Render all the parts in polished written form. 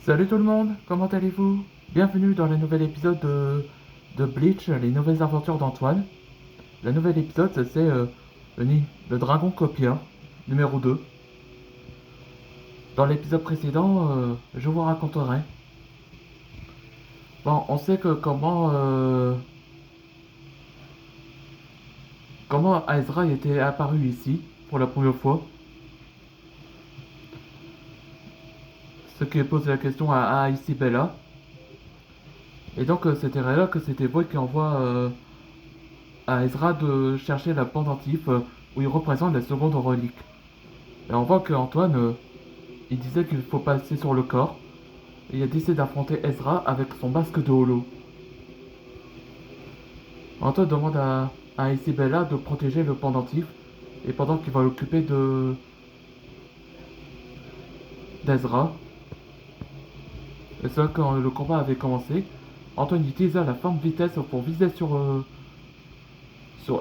Salut tout le monde, comment allez-vous? Bienvenue dans le nouvel épisode de Bleach, les nouvelles aventures d'Antoine. Le nouvel épisode, c'est le dragon copien, numéro 2. Dans l'épisode précédent, je vous raconterai. Bon, on sait que comment Ezra était apparu ici pour la première fois. Ce qui pose la question à Isabella. Et donc c'était là que c'était Void qui envoie à Ezra de chercher la pendentif où il représente la seconde relique. Et on voit qu'Antoine, il disait qu'il faut passer sur le corps. Et il a décidé d'affronter Ezra avec son masque de holo. Antoine demande à Isabella de protéger le pendentif. Et pendant qu'il va l'occuper d'Ezra. Et c'est là quand le combat avait commencé. Antoine utilisa la forme vitesse pour viser sur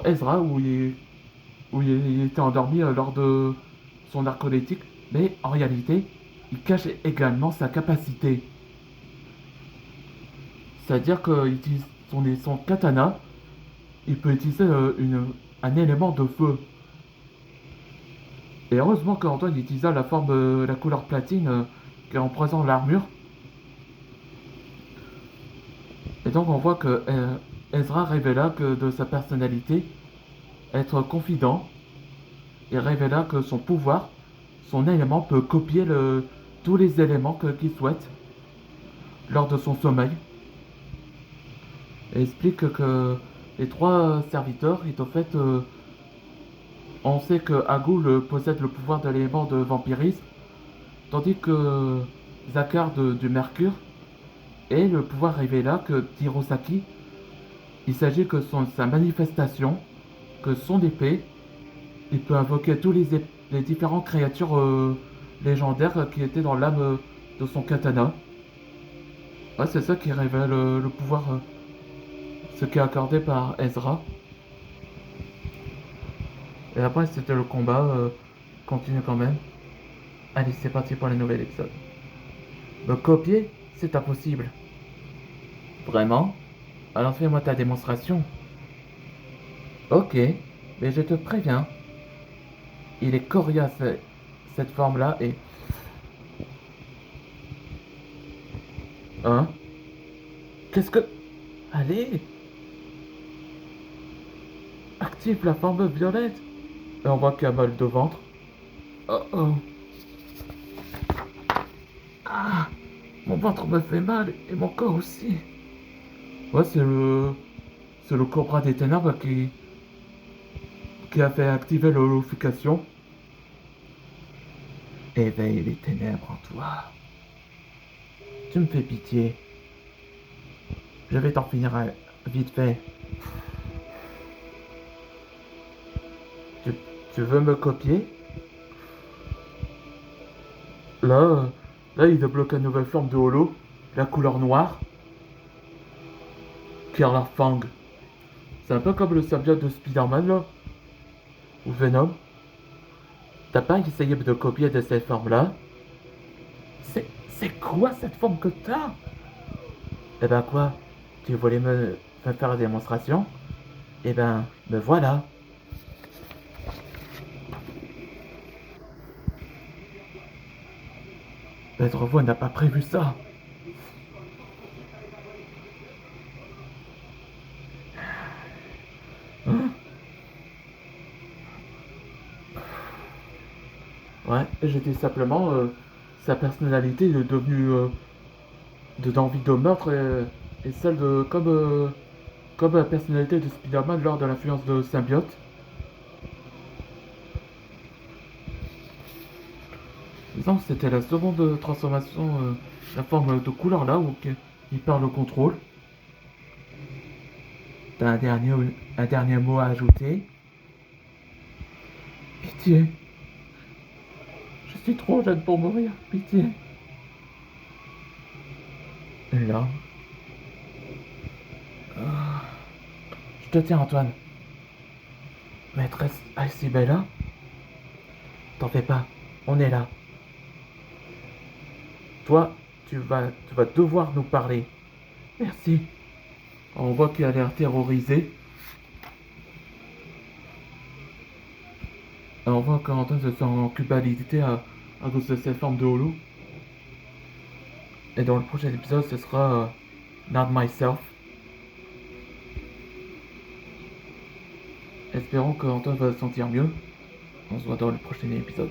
Ezra où il était endormi lors de son narcoleptique. Mais en réalité, il cache également sa capacité. C'est-à-dire qu'il utilise son katana, il peut utiliser un élément de feu. Et heureusement qu'Antoine utilisa la couleur platine qui représente l'armure. Et donc on voit que Ezra révéla que de sa personnalité, être confident, et révéla que son pouvoir, son élément peut copier tous les éléments qu'il souhaite lors de son sommeil. Et explique que les trois serviteurs, en fait, on sait que Agul possède le pouvoir de l'élément de vampirisme, tandis que Zakar du Mercure et le pouvoir révéla que Hirosaki, il s'agit que sa manifestation, que son épée, il peut invoquer les différentes créatures légendaires qui étaient dans l'âme de son katana. Ouais, c'est ça qui révèle le pouvoir, ce qui est accordé par Ezra. Et après, c'était le combat, continue quand même. Allez, c'est parti pour le nouvel épisode. Me copier, c'est impossible. Vraiment? Alors fais-moi ta démonstration. Ok, mais je te préviens, il est coriace cette forme-là et... Hein? Qu'est-ce que... Allez! Active la forme violette! Et on voit qu'il y a mal de ventre. Oh oh! Ah! Mon ventre me fait mal et mon corps aussi. Ouais, C'est le Cobra des Ténèbres qui a fait activer l'holofication. Éveille les ténèbres en toi. Tu me fais pitié. Je vais t'en finir vite fait. Tu, tu veux me copier? Là, là, il débloque une nouvelle forme de holo, la couleur noire, qui a la fang. C'est un peu comme le symbiote de Spider-Man, là, ou Venom. T'as pas essayé de copier de cette forme-là? C'est quoi cette forme que t'as? Eh ben quoi? Tu voulais me faire la démonstration? Eh ben, me voilà. Maître Voix n'a pas prévu ça. Hein? Ouais, j'étais simplement... sa personnalité est devenue d'envie de meurtre et celle de... comme la personnalité de Spider-Man lors de l'influence de symbiote. Disons que c'était la seconde transformation, la forme de couleur là où il perd le contrôle. T'as un dernier mot à ajouter? Pitié. Je suis trop jeune pour mourir. Pitié. Et là... Je te tiens, Antoine. Maîtresse Bella, t'en fais pas. On est là. Toi, tu vas devoir nous parler. Merci. On voit qu'il a l'air terrorisé. Et on voit qu'Anton se sent en culpabilité à cause de cette forme de holo. Et dans le prochain épisode, ce sera Not Myself. Espérons qu'Anton va se sentir mieux. On se voit dans le prochain épisode.